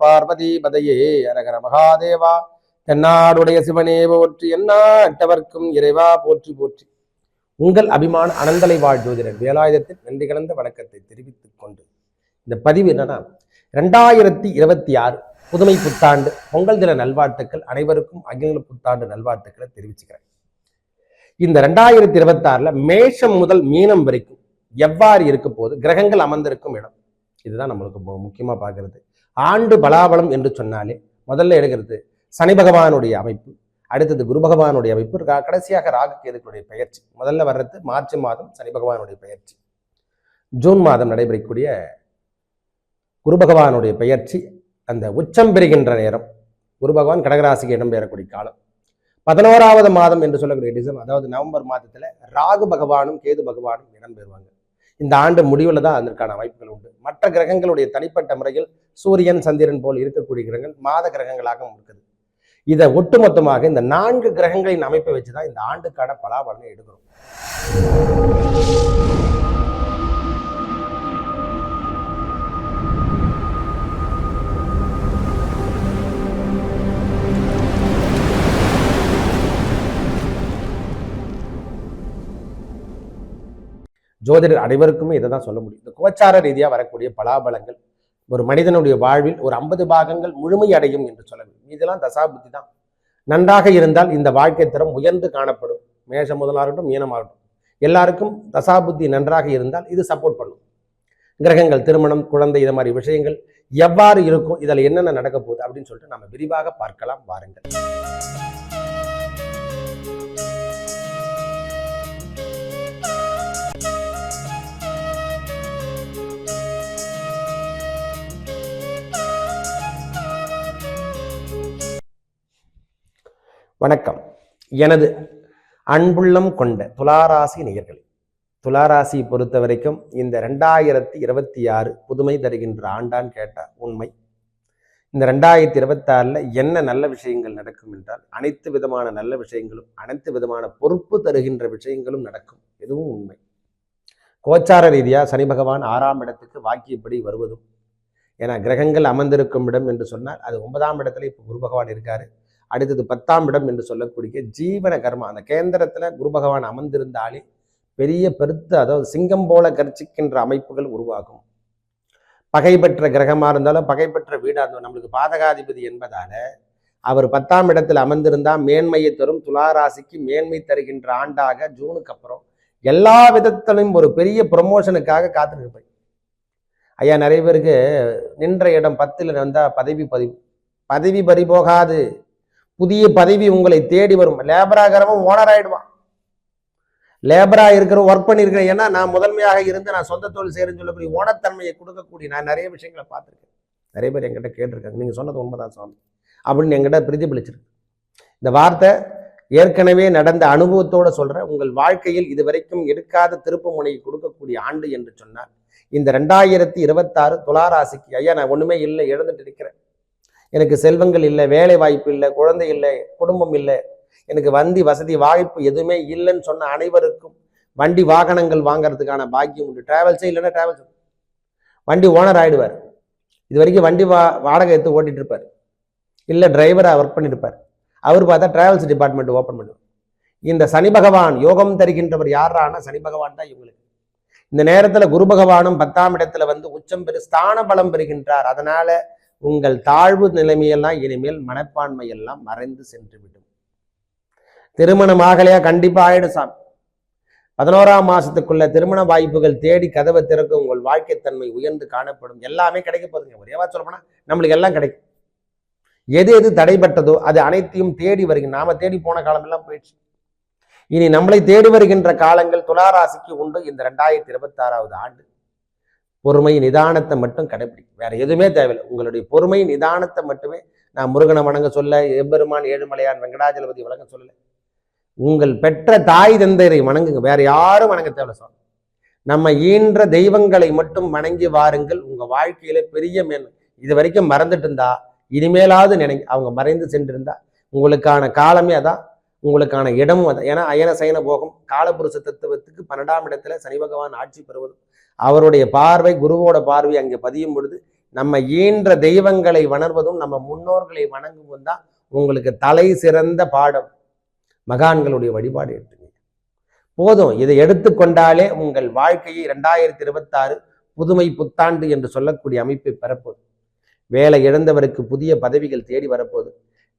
பார்வதி பதையே அரகர மகாதேவா. தென்னாடுடைய சிவனே போற்றி, எந்நாட்டவர்க்கும் இறைவா போற்றி போற்றி. உங்கள் அபிமான அனந்தலை வாழ் ஜோதிடர் வேலாயுதத்தின் நன்றி கலந்த வணக்கத்தை தெரிவித்துக் கொண்டு இந்த பதிவு என்னன்னா, 2026 புதுமை புத்தாண்டு பொங்கல் தின நல்வாழ்த்துக்கள். அனைவருக்கும் அகில புத்தாண்டு நல்வாழ்த்துக்களை தெரிவிச்சுக்கிறேன். இந்த 2026 மேஷம் முதல் மீனம் வரைக்கும் எவ்வாறு இருக்க போது, கிரகங்கள் அமர்ந்திருக்கும் இடம், இதுதான் நம்மளுக்கு முக்கியமா பார்க்கறது. ஆண்டு பலாபலம் என்று சொன்னாலே முதல்ல எடுக்கிறது சனி பகவானுடைய அமைப்பு, அடுத்தது குரு பகவானுடைய அமைப்பு, கடைசியாக ராகு கேதுக்களுடைய பெயர்ச்சி. முதல்ல வர்றது மார்ச் மாதம் சனி பகவானுடைய பெயர்ச்சி, ஜூன் மாதம் நடைபெறக்கூடிய குரு பகவானுடைய பெயர்ச்சி, அந்த உச்சம் பெறுகின்ற நேரம். குரு பகவான் கடகராசிக்கு இடம் பெறக்கூடிய காலம். 11வது மாதம் என்று சொல்லக்கூடிய டிசம்பர், அதாவது நவம்பர் மாதத்துல ராகு பகவானும் கேது பகவானும் இடம் பெறுவாங்க. இந்த ஆண்டு முடிவில் தான் அதற்கான அமைப்புகள் உண்டு. மற்ற கிரகங்களுடைய தனிப்பட்ட முறையில் சூரியன் சந்திரன் போல் இருக்கக்கூடிய கிரகங்கள் மாத கிரகங்களாக இருக்குது. இதை ஒட்டுமொத்தமாக இந்த 4 கிரகங்களின் அமைப்பை வச்சுதான் இந்த ஆண்டுக்கான பலாபலனை எடுக்கிறோம். ஜோதிடர் அனைவருக்குமே இதை தான் சொல்ல முடியும். இந்த கோச்சார ரீதியாக வரக்கூடிய பலாபலங்கள் ஒரு மனிதனுடைய வாழ்வில் ஒரு 50 பாகங்கள் முழுமை அடையும் என்று சொல்ல முடியும். இதெல்லாம் தசாபுத்தி தான். நன்றாக இருந்தால் இந்த வாழ்க்கை தரம் உயர்ந்து காணப்படும். மேஷம் முதலாகட்டும் மீனமாகட்டும் எல்லாருக்கும் தசாபுத்தி நன்றாக இருந்தால் இது சப்போர்ட் பண்ணும். கிரகங்கள், திருமணம், குழந்தை, இது மாதிரி விஷயங்கள் எவ்வாறு இருக்கும், இதில் என்னென்ன நடக்க போகுது அப்படின்னு சொல்லிட்டு நம்ம விரிவாக பார்க்கலாம் வாருங்கள். வணக்கம். எனது அன்புள்ளம் கொண்ட துளாராசி நேயர்களே, துளாராசி பொறுத்த வரைக்கும் இந்த 2026 புதுமை தருகின்ற ஆண்டான் கேட்ட உண்மை. இந்த 2026 என்ன நல்ல விஷயங்கள் நடக்கும் என்றால், அனைத்து விதமான நல்ல விஷயங்களும் அனைத்து விதமான பொறுப்பு தருகின்ற விஷயங்களும் நடக்கும். எதுவும் உண்மை. கோச்சார ரீதியா சனி பகவான் 6ஆம் இடத்துக்கு வாக்கியப்படி வருவதும், ஏன்னா கிரகங்கள் அமர்ந்திருக்கும் இடம் என்று சொன்னால் அது 9ஆம் இடத்துல இப்போ குரு பகவான் இருக்காரு. அடுத்தது 10ஆம் இடம் என்று சொல்லக்கூடிய ஜீவன கர்மா, அந்த கேந்திரத்துல குரு பகவான் அமர்ந்திருந்தாலே பெரிய பெருத்த, அதாவது சிங்கம் போல கர்ச்சிக்கின்ற அமைப்புகள் உருவாகும். பகை பெற்ற கிரகமா இருந்தாலும் பகை பெற்ற வீடா இருந்தாலும் நம்மளுக்கு பாதகாதிபதி என்பதால அவர் 10ஆம் இடத்தில் அமர்ந்திருந்தா மேன்மையை தரும். துளாராசிக்கு மேன்மை தருகின்ற ஆண்டாக ஜூனுக்கு அப்புறம் எல்லா விதத்திலும் ஒரு பெரிய ப்ரொமோஷனுக்காக காத்துருப்பேன். ஐயா, நிறைய பேருக்கு நின்ற இடம் 10ல் வந்தா பதவி பறிபோகாது. புதிய பதவி உங்களை தேடி வரும். லேபராகிறவன் ஓனர் ஆயிடுவான். லேபரா இருக்கிற ஒர்க் பண்ணியிருக்கிற, ஏன்னா நான் முதன்மையாக இருந்து நான் சொந்த தொழில் செய்யறேன்னு சொல்லக்கூடிய ஓனத்தன்மையை கொடுக்கக்கூடிய நான் நிறைய விஷயங்களை பார்த்துருக்கேன். நிறைய பேர் என்கிட்ட கேட்டிருக்காங்க, நீங்க சொன்னது உண்மைதான் சுவாமி அப்படின்னு என்கிட்ட பிரதிபலிச்சிருக்கு. இந்த வார்த்தை ஏற்கனவே நடந்த அனுபவத்தோட சொல்றேன். உங்கள் வாழ்க்கையில் இதுவரைக்கும் எடுக்காத திருப்பு முனையை கொடுக்கக்கூடிய ஆண்டு என்று சொன்னால் இந்த 2026 துளாராசிக்கு. ஐயா, நான் ஒண்ணுமே இல்லை, இழந்துட்டு இருக்கிறேன், எனக்கு செல்வங்கள் இல்லை, வேலை வாய்ப்பு இல்லை, குழந்தை இல்லை, குடும்பம் இல்லை, எனக்கு வண்டி வசதி வாய்ப்பு எதுவுமே இல்லைன்னு சொன்ன அனைவருக்கும் வண்டி வாகனங்கள் வாங்கறதுக்கான பாக்கியம் உண்டு. டிராவல்ஸே இல்லைன்னா டிராவல்ஸ் வண்டி ஓனர் ஆயிடுவார். இது வரைக்கும் வண்டி வாடகை எடுத்து ஓட்டிட்டு இருப்பார், இல்லை டிரைவராக ஒர்க் பண்ணியிருப்பார். அவர் பார்த்தா டிராவல்ஸ் டிபார்ட்மெண்ட் ஓப்பன் பண்ணுவார். இந்த சனி பகவான் யோகம் தருகின்றவர் யாரானா சனி பகவான் தான் இவங்களுக்கு. இந்த நேரத்தில் குரு பகவானும் 10ஆம் இடத்துல வந்து உச்சம் பெறு ஸ்தான பலம் பெறுகின்றார். அதனால உங்கள் தாழ்வு நிலைமையெல்லாம் இனிமேல் மனப்பான்மை எல்லாம் மறைந்து சென்று விடும். திருமணம் ஆகலையா? கண்டிப்பா ஆயிடும் சாமி. 11ஆம் மாசத்துக்குள்ள திருமண வாய்ப்புகள் தேடி கதவை திறக்கும். உங்கள் வாழ்க்கை தன்மை உயர்ந்து காணப்படும். எல்லாமே கிடைக்க போதுங்க. ஒரேவா சொல்லப்போனா நம்மளுக்கு எல்லாம் கிடைக்கும். எது எது தடைப்பட்டதோ அது அனைத்தையும் தேடி வருகின்ற, நாம தேடி போன காலம் எல்லாம் போயிடுச்சு. இனி நம்மளை தேடி வருகின்ற காலங்கள் துளாராசிக்கு உண்டு. இந்த 2026வது ஆண்டு பொறுமை நிதானத்தை மட்டும் கடைபிடிக்கும். வேற எதுவுமே தேவையில்லை. உங்களுடைய பொறுமை நிதானத்தை மட்டுமே. நான் முருகனை வணங்க சொல்ல, எம்பெருமான் ஏழுமலையான் வெங்கடாஜலபதி வணங்க சொல்லல. உங்கள் பெற்ற தாய் தந்தையரை வணங்குங்க. வேற யாரும் வணங்க தேவையில்லை சாமி. நம்ம ஈன்ற தெய்வங்களை மட்டும் வணங்கி வாருங்கள். உங்க வாழ்க்கையில பெரிய மேன்மை. இது வரைக்கும் மறந்துட்டு இருந்தா இனிமேலாவது நினைங்க. அவங்க மறைந்து சென்றிருந்தா உங்களுக்கான காலமே அதான், உங்களுக்கான இடமும் அதான். ஏன்னா அயன சயன போகம் காலபுருஷ தத்துவத்துக்கு 12ஆம் இடத்துல சனி பகவான் ஆட்சி பெறுவதும் அவருடைய பார்வை, குருவோட பார்வை அங்கே பதியும் பொழுது நம்ம ஈன்ற தெய்வங்களை வணர்வதும் நம்ம முன்னோர்களை வணங்குவதும் தான் உங்களுக்கு தலை சிறந்த பாடம். மகான்களுடைய வழிபாடு எடுத்துங்க போதும். இதை எடுத்துக்கொண்டாலே உங்கள் வாழ்க்கையை 2026 புதுமை புத்தாண்டு என்று சொல்லக்கூடிய அமைப்பை பெறப்போகுது. வேலை இழந்தவருக்கு புதிய பதவிகள் தேடி வரப்போகுது.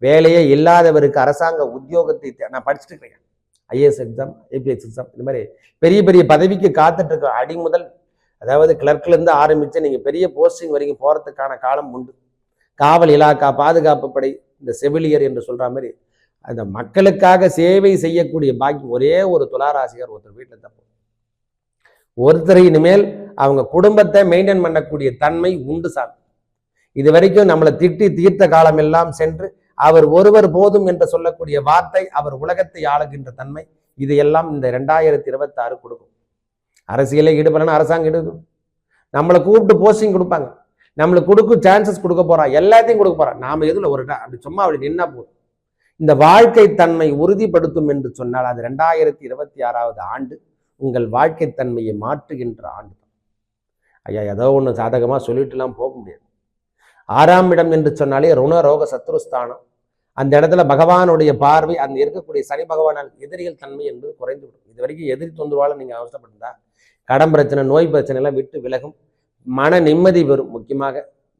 வேலையே இல்லாதவருக்கு அரசாங்க உத்தியோகத்தை நான் படிச்சுட்டு இருக்கிறேன். ஐஏஎஸ் எக்ஸாம், ஏபிஎஸ் எக்ஸாம், இந்த மாதிரி பெரிய பெரிய பதவிக்கு காத்துட்டு இருக்க அடி முதல், அதாவது கிளர்க்ல இருந்து ஆரம்பிச்சு நீங்க பெரிய போஸ்டிங் வரைக்கும் போறதுக்கான காலம் உண்டு. காவல் இலாக்கா, பாதுகாப்பு படை, இந்த செவிலியர் என்று சொல்ற மாதிரி அந்த மக்களுக்காக சேவை செய்யக்கூடிய பாக்கியம் ஒரே ஒரு துளாராசிகர் ஒருத்தர் வீட்டில் தப்பு. ஒருத்தர் இனிமேல் அவங்க குடும்பத்தை மெயின்டைன் பண்ணக்கூடிய தன்மை உண்டு சாமி. இது வரைக்கும் நம்மளை திட்டி தீர்த்த காலம் எல்லாம் சென்று அவர் ஒருவர் போதும் என்று சொல்லக்கூடிய வார்த்தை, அவர் உலகத்தை ஆளுகின்ற தன்மை, இது எல்லாம் இந்த 2026 கொடுக்கும். அரசியலே ஈடுபடணும், அரசாங்கம் ஈடுபடும். நம்மளை கூப்பிட்டு போஸ்டிங் கொடுப்பாங்க, நம்மளுக்கு கொடுக்கும் சான்சஸ் கொடுக்க போறான், எல்லாத்தையும் கொடுக்க போறான். நாம எதுல ஒரு அப்படி சும்மா அப்படி நின்னா போதும். இந்த வாழ்க்கை தன்மை உறுதிப்படுத்தும் என்று சொன்னால் அது 2026 ஆண்டு உங்கள் வாழ்க்கை தன்மையை மாற்றுகின்ற ஆண்டு தான். ஐயா ஏதோ ஒன்று சாதகமாக சொல்லிட்டுலாம் போக முடியாது. 6ஆம் இடம் என்று சொன்னாலே ருணரோக சத்ருஸ்தானம். அந்த இடத்துல பகவானுடைய பார்வை, அந்த இருக்கக்கூடிய சனி பகவானால் எதிரிகள் தன்மை என்பது குறைந்து விடும். இது வரைக்கும் எதிரி தொந்தரவால நீங்க அவசரப்பட்டிருந்தா கடன் பிரச்சனை, நோய் பிரச்சனை எல்லாம் விட்டு விலகும். மன நிம்மதி வரும். முக்கியமாக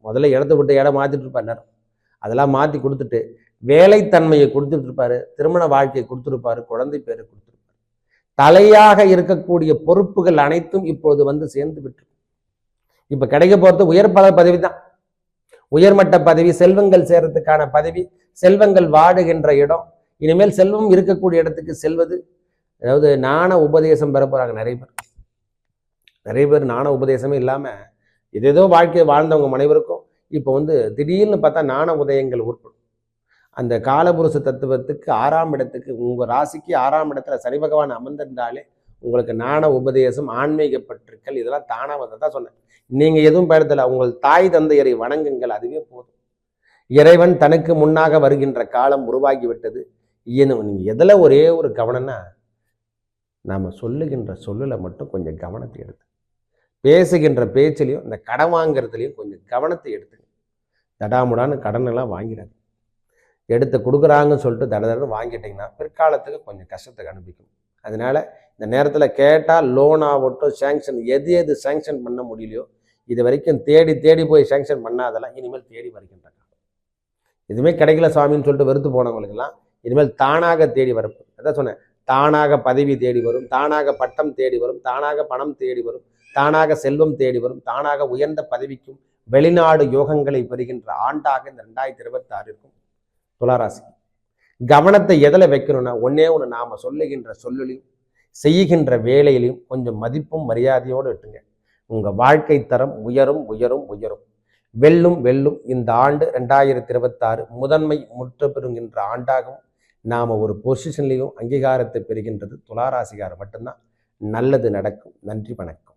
முதல்ல இடத்த விட்டு இடம் மாத்திட்டு இருப்பார் நேரம், அதெல்லாம் மாற்றி கொடுத்துட்டு வேலைத்தன்மையை கொடுத்துட்டு இருப்பாரு, திருமண வாழ்க்கையை கொடுத்துருப்பாரு, குழந்தை பேரை கொடுத்துருப்பாரு. தலையாக இருக்கக்கூடிய பொறுப்புகள் அனைத்தும் இப்போது வந்து சேர்ந்து விட்டு இப்ப கிடைக்க போறது உயர் பதவி தான். உயர்மட்ட பதவி, செல்வங்கள் சேர்றதுக்கான பதவி, செல்வங்கள் வாடுகின்ற இடம். இனிமேல் செல்வம் இருக்கக்கூடிய இடத்துக்கு செல்வது, அதாவது நாண உபதேசம் பெற போறாங்க நிறைய பேர் நாண உபதேசமே இல்லாம ஏதேதோ வாழ்க்கையை வாழ்ந்தவங்க அனைவருக்கும் இப்போ வந்து திடீர்னு பார்த்தா நாண உதயங்கள் உட்படும். அந்த காலபுருஷ தத்துவத்துக்கு 6ஆம் இடத்துக்கு, உங்க ராசிக்கு 6ஆம் இடத்துல சனி பகவான் அமர்ந்திருந்தாலே உங்களுக்கு நாண உபதேசம், ஆன்மீக பற்றுக்கள் இதெல்லாம் தானா வந்ததான் சொன்னேன். நீங்க எதுவும் பயத்துல உங்கள் தாய் தந்தையரை வணங்குங்கள், அதுவே போதும். இறைவன் தனக்கு முன்னாக வருகின்ற காலம் உருவாகிவிட்டது. நீங்க எதுல ஒரே ஒரு கவனம்னா, நாம சொல்லுகின்ற சொல்லுல மட்டும் கொஞ்சம் கவனத்தை எடுத்து, பேசுகின்ற பேச்சிலையும் இந்த கடன் வாங்குறதுலையும் கொஞ்சம் கவனத்தை எடுத்துங்க. தடாமுடான்னு கடன் எல்லாம் வாங்கிடாது. எடுத்து கொடுக்குறாங்கன்னு சொல்லிட்டு தடன்னு வாங்கிட்டீங்கன்னா பிற்காலத்துக்கு கொஞ்சம் கஷ்டத்துக்கு அனுப்பிக்கும். அதனால இந்த நேரத்தில் கேட்டால் லோன் ஆகட்டும், சேங்ஷன் எது சேங்ஷன் பண்ண முடியலையோ இது வரைக்கும் தேடி போய் சேங்ஷன் பண்ணாதெல்லாம் இனிமேல் தேடி வருகின்ற காலம். எதுவுமே கிடைக்கல சுவாமின்னு சொல்லிட்டு வெறுத்து போனவங்களுக்கெல்லாம் இனிமேல் தானாக தேடி வரப்போம். அதான் சொன்னேன், தானாக பதவி தேடி வரும், தானாக பட்டம் தேடி வரும், தானாக பணம் தேடி வரும், தானாக செல்வம் தேடி வரும், தானாக உயர்ந்த பதவிக்கும் வெளிநாடு யோகங்களை பெறுகின்ற ஆண்டாக இந்த 2026 இருக்கும். துளாராசி கவனத்தை எதில் வைக்கணும்னா, ஒன்னே ஒன்று, நாம சொல்லுகின்ற சொல்லிலையும் செய்கின்ற வேலையிலையும் கொஞ்சம் மதிப்பும் மரியாதையோடு விட்டுங்க. உங்க வாழ்க்கை தரம் உயரும் உயரும் உயரும். வெல்லும் இந்த ஆண்டு 2026 முதன்மை முற்று பெறுகின்ற ஆண்டாகவும் நாம ஒரு பொசிஷன்லையும் அங்கீகாரத்தை பெறுகின்றது துளாராசிகாரம் மட்டும்தான். நல்லது நடக்கும். நன்றி, வணக்கம்.